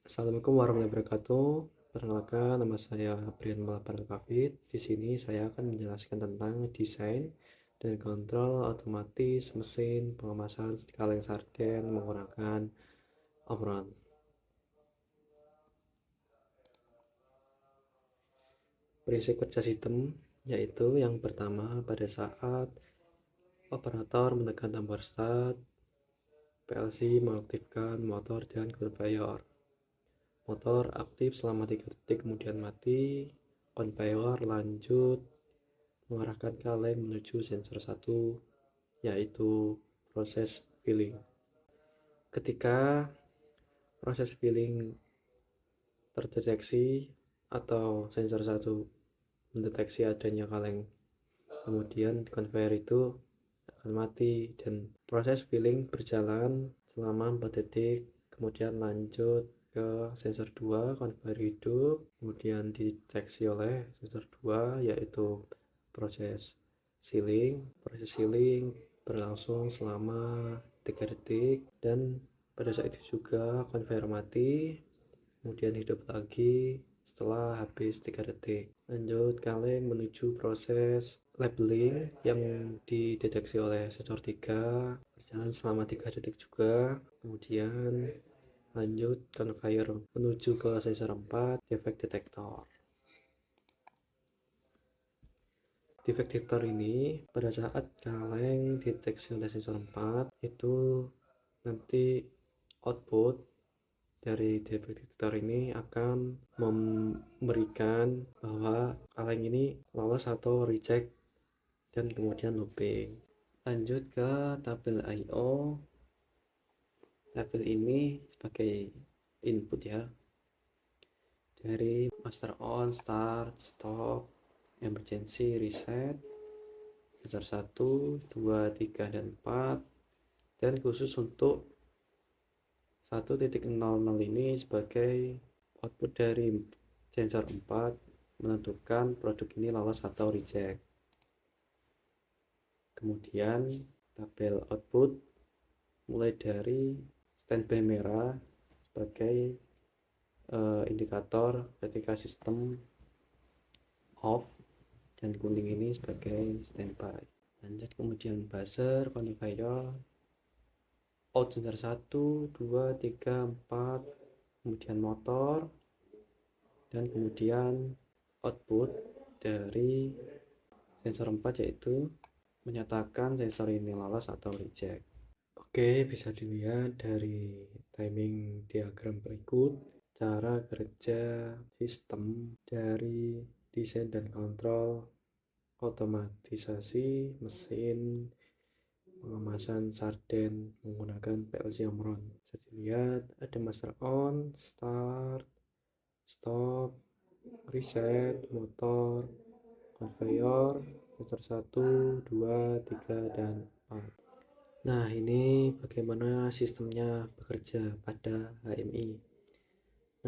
Assalamualaikum warahmatullahi wabarakatuh. Perkenalkan, nama saya Brian Malabar Kafid. Di sini saya akan menjelaskan tentang desain dan kontrol otomatis mesin pengemasan kaleng sarden menggunakan Omron. Prinsip kerja sistem yaitu yang pertama, pada saat operator menekan tombol start, PLC mengaktifkan motor dan conveyor. Motor aktif selama 3 detik kemudian mati. Conveyor lanjut mengarahkan kaleng menuju sensor 1, yaitu proses filling. Ketika proses filling terdeteksi atau sensor 1 mendeteksi adanya kaleng, kemudian conveyor itu akan mati dan proses filling berjalan selama 4 detik, kemudian lanjut ke sensor 2, conveyor hidup, kemudian dideteksi oleh sensor 2 yaitu proses sealing. Proses sealing berlangsung selama 3 detik dan pada saat itu juga conveyor mati, kemudian hidup lagi setelah habis 3 detik. Lanjut kaleng menuju proses labeling yang dideteksi oleh sensor 3, berjalan selama 3 detik juga. Kemudian lanjut conveyor menuju ke sensor 4, defect detector. Defect detector ini pada saat kaleng dideteksi oleh sensor 4 itu nanti output dari defect detector ini akan memberikan bahwa kaleng ini lolos atau reject dan kemudian looping. Lanjut ke tabel I/O. Tabel ini sebagai input ya, dari master on, start, stop, emergency, reset, sensor 1, 2, 3, dan 4, dan khusus untuk 1.00 ini sebagai output dari sensor 4 menentukan produk ini lolos atau reject. Kemudian tabel output mulai dari standby merah sebagai indikator ketika sistem off dan kuning ini sebagai standby. Lanjut kemudian buzzer, conveyor, out sensor 1, 2, 3, 4, kemudian motor, dan kemudian output dari sensor 4 yaitu menyatakan sensor ini lolos atau reject. Oke, bisa dilihat dari timing diagram berikut cara kerja sistem dari desain dan kontrol otomatisasi mesin pengemasan sarden menggunakan PLC Omron. Bisa dilihat ada master on, start, stop, reset, motor, conveyor, sensor 1, 2, 3, dan 4. Nah, ini bagaimana sistemnya bekerja pada HMI.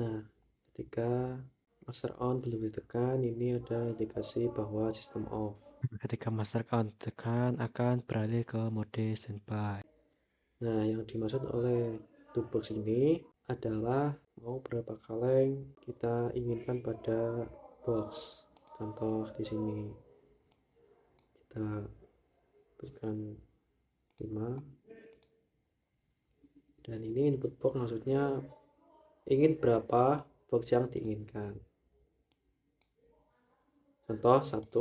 Nah, ketika master on belum ditekan, ini ada indikasi bahwa sistem off. Ketika master on ditekan, akan beralih ke mode standby. Nah, yang dimaksud oleh toolbox ini adalah mau berapa kaleng kita inginkan pada box. Contoh di sini kita berikan 5, dan ini input box maksudnya ingin berapa box yang diinginkan. Contoh 1.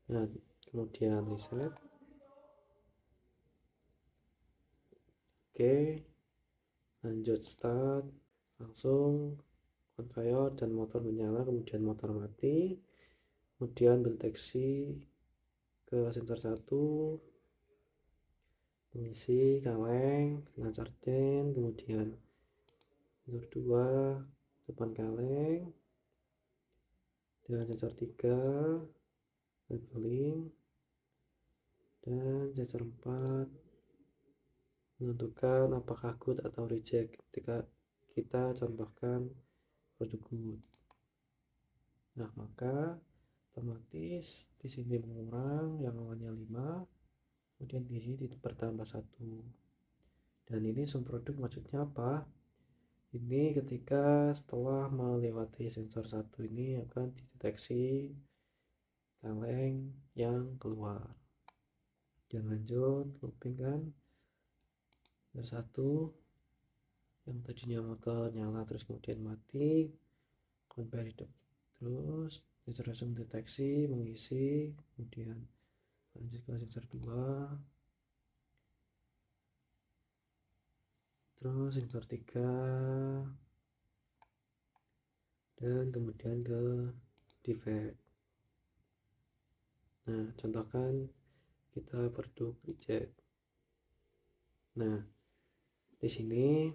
Nah, kemudian reset. Oke, lanjut start, langsung conveyor dan motor menyala, kemudian motor mati, kemudian deteksi ke sensor 1, mengisi kaleng dengan sarden, kemudian sensor 2 depan kaleng, dan sensor 3 labeling, dan sensor 4 menentukan apakah good atau reject ketika kita contohkan produk good. Nah, maka otomatis di sini mengurang, yang awalnya 5 kemudian di sini bertambah 1. Dan ini sum produk maksudnya apa? Ini ketika setelah melewati sensor 1 ini akan dideteksi kaleng yang keluar. Dan lanjut looping kan, sensor 1 yang tadinya motor nyala terus kemudian mati, conveyor hidup terus, sensor langsung deteksi mengisi, kemudian lanjut ke sensor 2, terus sensor 3, dan kemudian ke defect. Nah, contohkan kita produk reject. Nah, di sini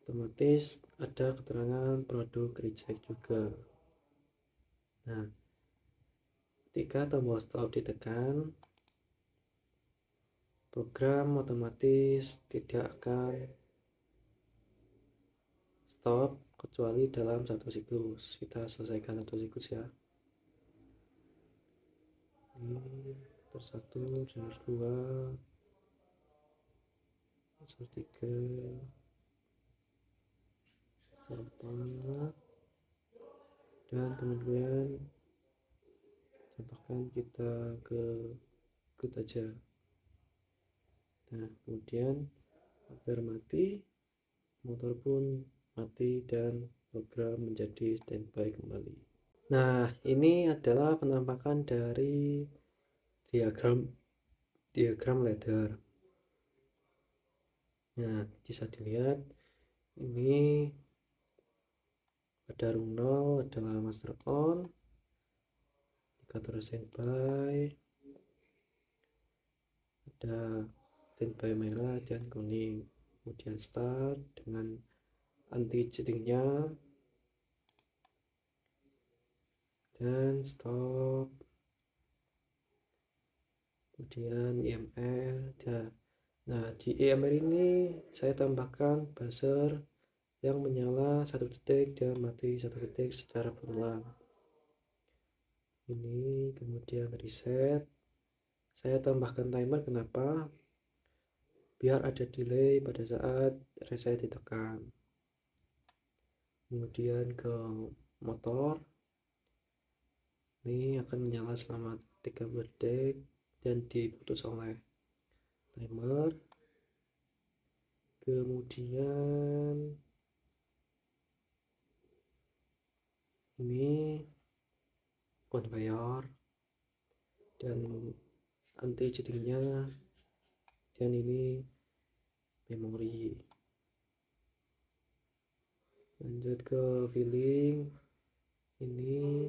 otomatis ada keterangan produk reject juga. Nah, ketika tombol stop ditekan, program otomatis tidak akan stop kecuali dalam satu siklus. Kita selesaikan satu siklus ya. Ini sensor 1, sensor 2, sensor 3, sensor 4, dan kemudian contohkan kita ke good aja. Nah, kemudian hardware mati, motor pun mati, dan program menjadi standby kembali. Nah, ini adalah penampakan dari diagram ladder. Nah, bisa dilihat ini pada rung 0 adalah master on, indikator standby, ada standby merah dan kuning, kemudian start dengan anti cheatingnya, dan stop, kemudian EMR. Nah, di EMR ini saya tambahkan buzzer yang menyala 1 detik dan mati 1 detik secara berulang. Ini kemudian reset, saya tambahkan timer. Kenapa? Biar ada delay pada saat reset ditekan. Kemudian ke motor, ini akan menyala selama 30 detik dan diputus oleh timer. Kemudian ini conveyor dan anti cheatingnya, dan ini memori. Lanjut ke filling, ini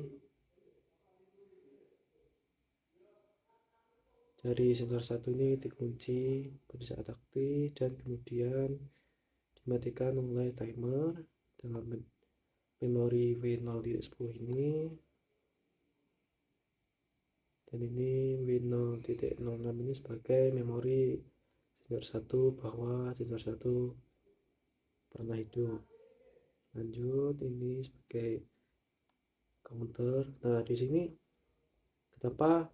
dari sensor 1 ini dikunci pada saat aktif dan kemudian dimatikan mulai timer dalam memori W0.10 ini, dan ini W0.06 ini sebagai memori sensor 1 bahwa sensor 1 pernah hidup. Lanjut, ini sebagai counter. Nah, di sini kenapa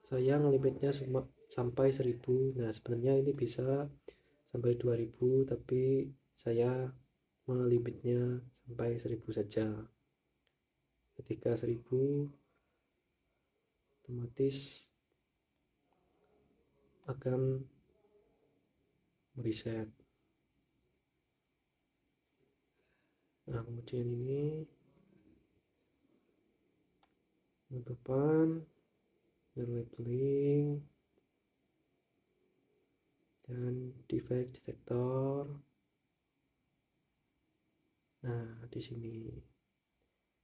saya ngelimitnya sampai 1000? Nah, sebenarnya ini bisa sampai 2000, tapi saya melimitnya sampai 1000 saja. Ketika 1000 otomatis akan mereset. Nah, kemudian ini penutupan dan labeling dan defect detector. Nah, di sini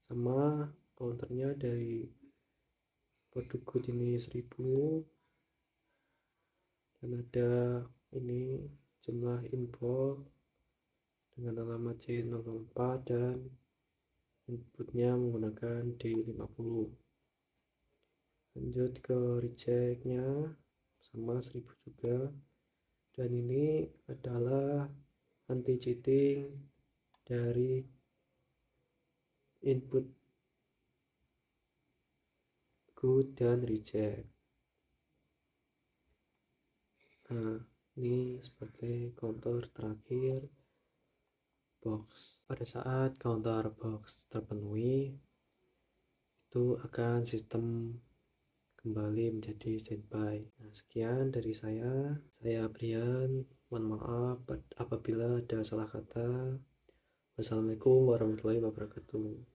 sama counternya dari produk good ini 1000, dan ada ini jumlah info dengan alamat C04 dan inputnya menggunakan D50. Lanjut ke rejectnya sama 1000 juga, dan ini adalah anti cheating dari input good dan reject. Nah, Ini sebagai counter terakhir box. Pada saat counter box terpenuhi, itu akan sistem kembali menjadi standby. Nah, sekian dari saya. Saya Brian. Mohon maaf apabila ada salah kata. Wassalamualaikum warahmatullahi wabarakatuh.